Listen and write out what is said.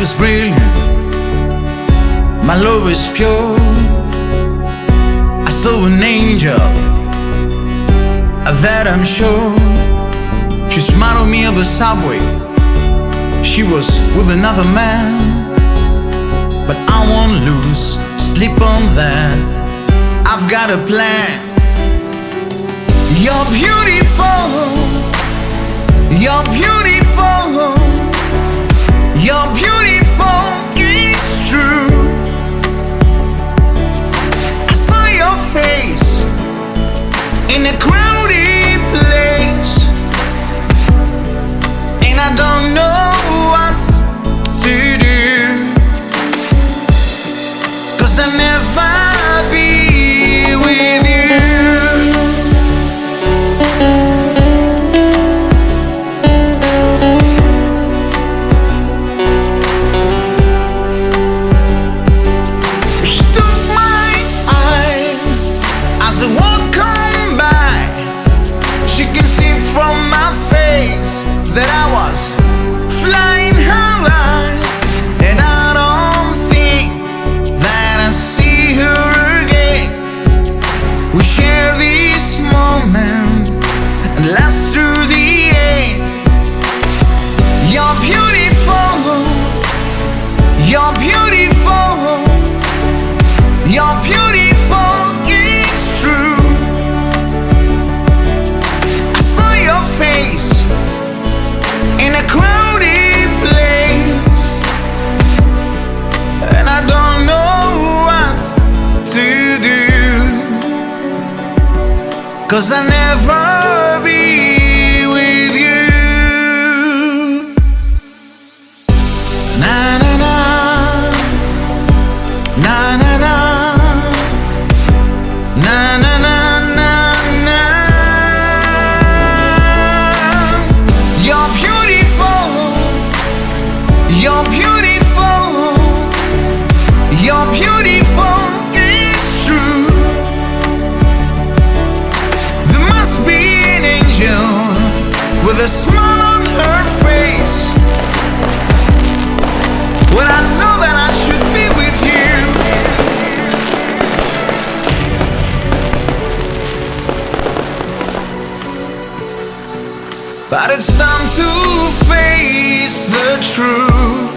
is brilliant, my love is pure. I saw an angel, of that I'm sure. She smiled on me on the subway. She was with another man, but I won't lose sleep on that. I've got a plan. You're beautiful, you're beautiful, you're beautiful, it's true. I saw your face in a crowded place, and I don't know what to do, 'cause I'll never be with you. She took my eye as I walk on by. She can see from my face that I was flying high, and I don't think that I see her again. We share this moment and last through the end. You're beautiful, you're beautiful, you're beautiful, it's true. I saw your face in a crowded place, and I don't know what to do, 'cause I'll never be with you. Na na na, na na na, na na na na na. You're beautiful, you're beautiful, you're beautiful, it's true. There must be an angel with a smile on her face, when I know that I should be with you. But it's time to face the truth.